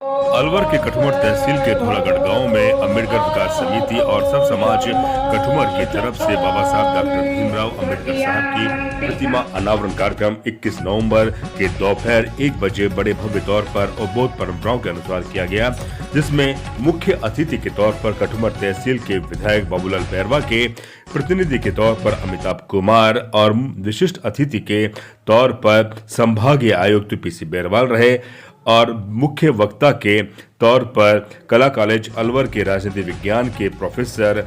अलवर के कठुमर तहसील के धोलागढ़ गांव में अम्बेडकर विकास समिति और सब समाज कठुमर की तरफ से बाबा साहब डॉक्टर भीमराव अम्बेडकर साहब की प्रतिमा अनावरण कार्यक्रम 21 नवंबर के दोपहर 1 बजे बड़े भव्य तौर पर और बौद्ध परंपराओं के अनुसार किया गया, जिसमें मुख्य अतिथि के तौर पर कठुमर तहसील के विधायक बाबूलाल बैरवा के प्रतिनिधि के तौर पर अमिताभ कुमार और विशिष्ट अतिथि के तौर पर संभागीय आयुक्त पीसी बैरवाल रहे और मुख्य वक्ता के तौर पर कला कॉलेज अलवर के राजनीति विज्ञान के प्रोफेसर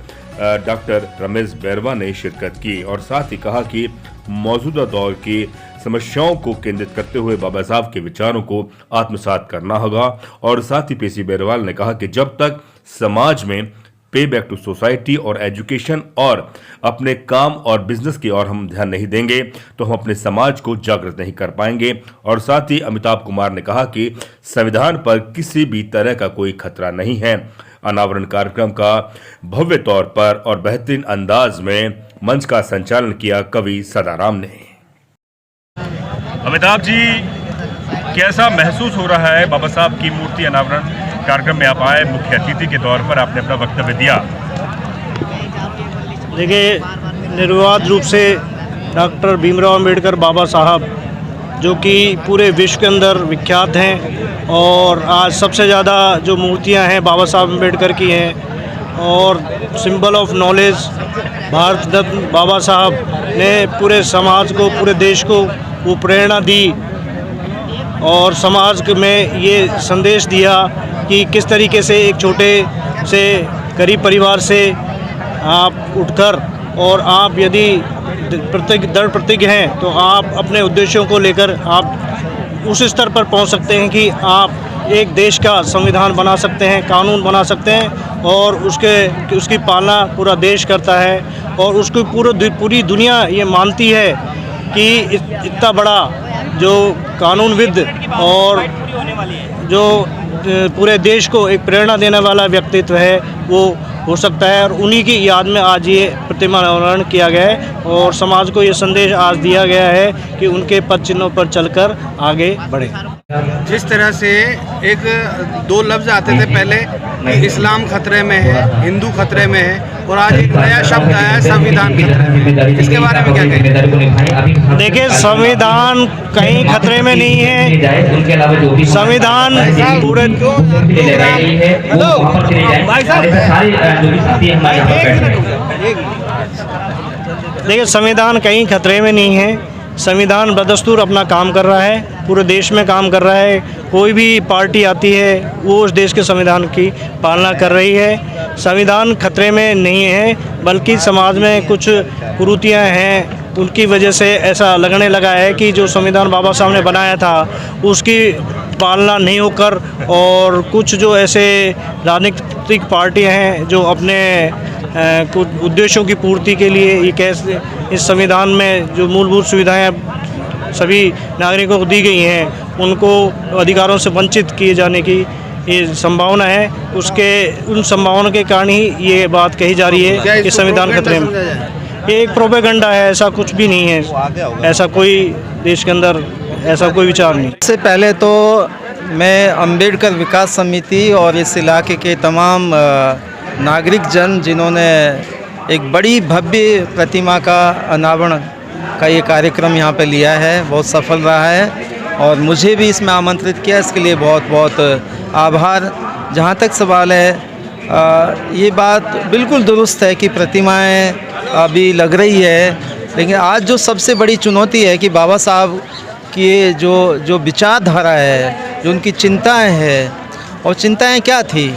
डॉक्टर रमेश बैरवा ने शिरकत की और साथ ही कहा कि मौजूदा दौर की समस्याओं को केंद्रित करते हुए बाबा साहब के विचारों को आत्मसात करना होगा। और साथ ही पीसी बैरवाल ने कहा कि जब तक समाज में पे बैक टू सोसाइटी और एजुकेशन और अपने काम और बिजनेस की ओर हम ध्यान नहीं देंगे तो हम अपने समाज को जागृत नहीं कर पाएंगे। और साथ ही अमिताभ कुमार ने कहा कि संविधान पर किसी भी तरह का कोई खतरा नहीं है। अनावरण कार्यक्रम का भव्य तौर पर और बेहतरीन अंदाज में मंच का संचालन किया कवि सदाराम ने। अमिताभ जी, कैसा महसूस हो रहा है बाबा साहब की मूर्ति अनावरण कार्यक्रम में आप आए, मुख्य अतिथि के तौर पर आपने अपना वक्तव्य दिया? देखिए, निर्विवाद रूप से डॉक्टर भीमराव अम्बेडकर बाबा साहब जो कि पूरे विश्व के अंदर विख्यात हैं और आज सबसे ज़्यादा जो मूर्तियां हैं बाबा साहब अम्बेडकर की हैं और symbol of knowledge Bharat Ratna बाबा साहब ने पूरे समाज को, पूरे देश को वो प्रेरणा दी और समाज में ये संदेश दिया कि किस तरीके से एक छोटे से गरीब परिवार से आप उठकर और आप यदि दृढ़ प्रतिज्ञ हैं तो आप अपने उद्देश्यों को लेकर आप उस स्तर पर पहुंच सकते हैं कि आप एक देश का संविधान बना सकते हैं, कानून बना सकते हैं और उसकी पालना पूरा देश करता है और उसको पूरी दुनिया ये मानती है कि इतना बड़ा जो कानूनविद और जो पूरे देश को एक प्रेरणा देने वाला व्यक्तित्व है वो हो सकता है। और उन्हीं की याद में आज ये प्रतिमा अनावरण किया गया है और समाज को ये संदेश आज दिया गया है कि उनके पद चिन्हों पर चलकर आगे बढ़े। जिस तरह से एक दो लफ्ज़ आते थे पहले कि इस्लाम खतरे में है, हिंदू खतरे में है और आज एक नया शब्द आया है संविधान खतरे में, इसके बारे में क्या कहेंगे? देखिए, संविधान कहीं खतरे में नहीं है। संविधान पूरे देखिए, संविधान कहीं खतरे में नहीं है। संविधान बदस्तूर अपना काम कर रहा है, पूरे देश में काम कर रहा है। कोई भी पार्टी आती है वो उस देश के संविधान की पालना कर रही है। संविधान खतरे में नहीं है, बल्कि समाज में कुछ कुरीतियाँ हैं, उनकी वजह से ऐसा लगने लगा है कि जो संविधान बाबा साहब ने बनाया था उसकी पालना नहीं होकर और कुछ जो ऐसे राजनीतिक पार्टियां हैं जो अपने कुछ उद्देश्यों की पूर्ति के लिए ये कैसे इस संविधान में जो मूलभूत सुविधाएं सभी नागरिकों को दी गई हैं उनको अधिकारों से वंचित किए जाने की ये संभावना है। उन संभावना के कारण ही ये बात कही जा रही है कि संविधान खतरे में। ये एक प्रोपेगेंडा है, ऐसा कुछ भी नहीं है, ऐसा कोई देश के अंदर ऐसा कोई विचार नहीं। इससे पहले तो मैं अम्बेडकर विकास समिति और इस इलाके के तमाम नागरिक जन जिन्होंने एक बड़ी भव्य प्रतिमा का अनावरण का ये कार्यक्रम यहाँ पे लिया है, बहुत सफल रहा है और मुझे भी इसमें आमंत्रित किया, इसके लिए बहुत बहुत आभार। जहाँ तक सवाल है, ये बात बिल्कुल दुरुस्त है कि प्रतिमाएं अभी लग रही है, लेकिन आज जो सबसे बड़ी चुनौती है कि बाबा साहब की जो विचारधारा है, जो उनकी चिंताएं हैं, और चिंताएं क्या थी।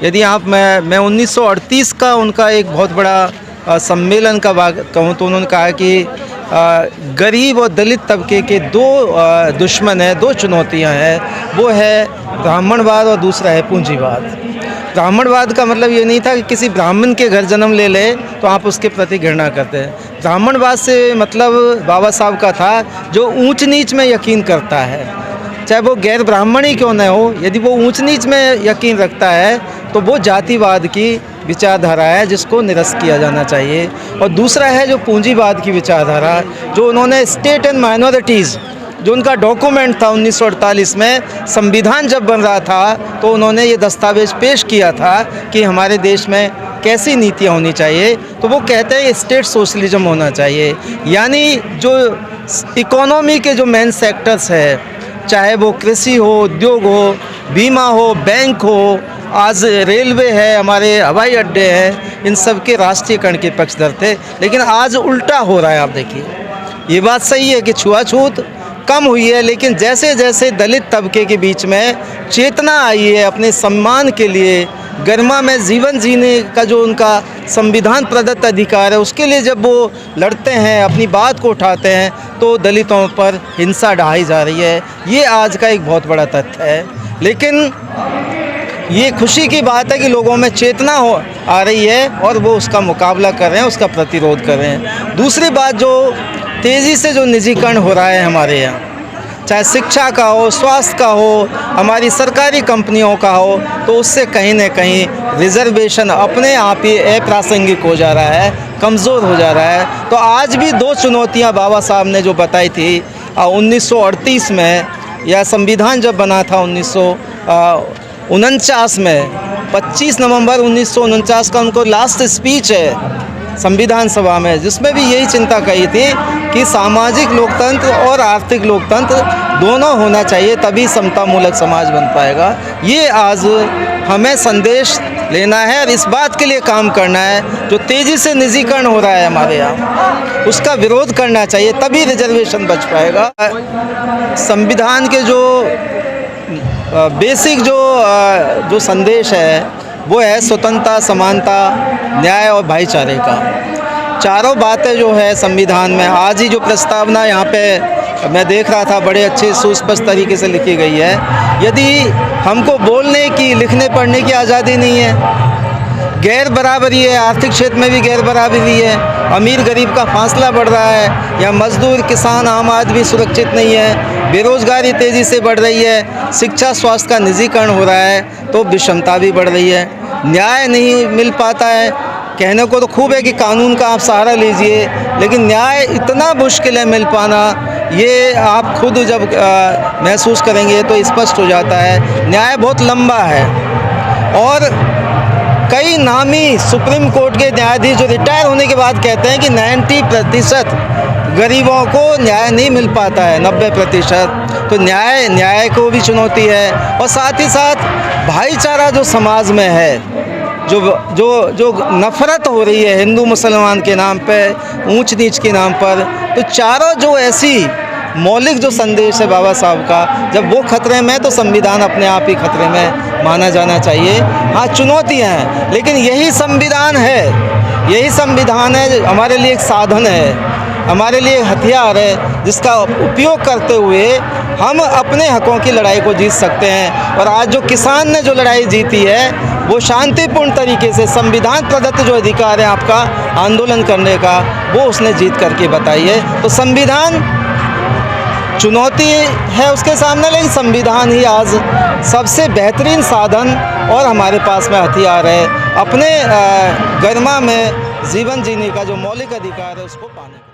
यदि आप मैं 1938 का उनका एक बहुत बड़ा सम्मेलन का बात कहूँ तो उन्होंने कहा कि गरीब और दलित तबके के दो दुश्मन हैं, दो चुनौतियां हैं, वो है ब्राह्मणवाद और दूसरा है पूंजीवाद। ब्राह्मणवाद का मतलब ये नहीं था कि किसी ब्राह्मण के घर जन्म ले ले तो आप उसके प्रति घृणा करते हैं। ब्राह्मणवाद से मतलब बाबा साहब का था जो ऊंच नीच में यकीन करता है, चाहे वो गैर ब्राह्मण ही क्यों न हो, यदि वो ऊंच नीच में यकीन रखता है तो वो जातिवाद की विचारधारा है जिसको निरस्त किया जाना चाहिए। और दूसरा है जो पूंजीवाद की विचारधारा, जो उन्होंने स्टेट एंड माइनॉरिटीज़ जो उनका डॉक्यूमेंट था 1948 में, संविधान जब बन रहा था तो उन्होंने ये दस्तावेज पेश किया था कि हमारे देश में कैसी नीतियाँ होनी चाहिए। तो वो कहते हैं स्टेट सोशलिज्म होना चाहिए, यानी जो इकोनॉमी के जो मेन सेक्टर्स है, चाहे वो कृषि हो, उद्योग हो, बीमा हो, बैंक हो, आज रेलवे है, हमारे हवाई अड्डे हैं, इन सब के राष्ट्रीयकरण के पक्षधर थे। लेकिन आज उल्टा हो रहा है। आप देखिए, ये बात सही है कि छुआछूत कम हुई है, लेकिन जैसे जैसे दलित तबके के बीच में चेतना आई है अपने सम्मान के लिए, गरिमा में जीवन जीने का जो उनका संविधान प्रदत्त अधिकार है, उसके लिए जब वो लड़ते हैं, अपनी बात को उठाते हैं, तो दलितों पर हिंसा ढाई जा रही है। ये आज का एक बहुत बड़ा तथ्य है। लेकिन ये खुशी की बात है कि लोगों में चेतना आ रही है और वो उसका मुकाबला कर रहे हैं, उसका प्रतिरोध कर रहे हैं। दूसरी बात, जो तेज़ी से जो निजीकरण हो रहा है हमारे यहाँ, चाहे शिक्षा का हो, स्वास्थ्य का हो, हमारी सरकारी कंपनियों का हो, तो उससे कहीं न कहीं रिजर्वेशन अपने आप ही अप्रासंगिक हो जा रहा है, कमज़ोर हो जा रहा है। तो आज भी दो चुनौतियाँ बाबा साहब ने जो बताई थी 1938 में, या संविधान जब बना था 1949 में, 25 नवंबर 1949 का उनको लास्ट स्पीच है संविधान सभा में, जिसमें भी यही चिंता कही थी कि सामाजिक लोकतंत्र और आर्थिक लोकतंत्र दोनों होना चाहिए, तभी समतामूलक समाज बन पाएगा। ये आज हमें संदेश लेना है और इस बात के लिए काम करना है, जो तेज़ी से निजीकरण हो रहा है हमारे यहाँ, उसका विरोध करना चाहिए, तभी रिजर्वेशन बच पाएगा। संविधान के जो बेसिक जो संदेश है वो है स्वतंत्रता, समानता, न्याय और भाईचारे का। चारों बातें जो है संविधान में, आज ही जो प्रस्तावना यहाँ पे मैं देख रहा था बड़े अच्छे सुस्पष्ट तरीके से लिखी गई है। यदि हमको बोलने की, लिखने पढ़ने की आज़ादी नहीं है, गैर बराबरी है, आर्थिक क्षेत्र में भी गैर बराबरी है, अमीर गरीब का फासला बढ़ रहा है, या मजदूर, किसान, आम आदमी सुरक्षित नहीं है, बेरोज़गारी तेज़ी से बढ़ रही है, शिक्षा स्वास्थ्य का निजीकरण हो रहा है, तो विषमता भी बढ़ रही है, न्याय नहीं मिल पाता है। कहने को तो खूब है कि कानून का आप सहारा लीजिए, लेकिन न्याय इतना मुश्किल है मिल पाना, ये आप खुद जब महसूस करेंगे तो स्पष्ट हो जाता है। न्याय बहुत लंबा है और कई नामी सुप्रीम कोर्ट के न्यायाधीश जो रिटायर होने के बाद कहते हैं कि 90% गरीबों को न्याय नहीं मिल पाता है, 90%। तो न्याय को भी चुनौती है, और साथ ही साथ भाईचारा जो समाज में है, जो नफ़रत हो रही है हिंदू मुसलमान के नाम पे, ऊंच नीच के नाम पर, तो चारों जो ऐसी मौलिक जो संदेश है बाबा साहब का, जब वो खतरे में, तो संविधान अपने आप ही खतरे में माना जाना चाहिए। हाँ, चुनौतियाँ हैं, लेकिन यही संविधान है हमारे लिए एक साधन है, हमारे लिए हथियार है, जिसका उपयोग करते हुए हम अपने हकों की लड़ाई को जीत सकते हैं। और आज जो किसान ने जो लड़ाई जीती है, वो शांतिपूर्ण तरीके से संविधान प्रदत्त जो अधिकार है आपका आंदोलन करने का, वो उसने जीत करके बताई है। तो संविधान चुनौती है उसके सामने, लेकिन संविधान ही आज सबसे बेहतरीन साधन और हमारे पास में हथियार है अपने गरिमा में जीवन जीने का जो मौलिक अधिकार है उसको पाने का।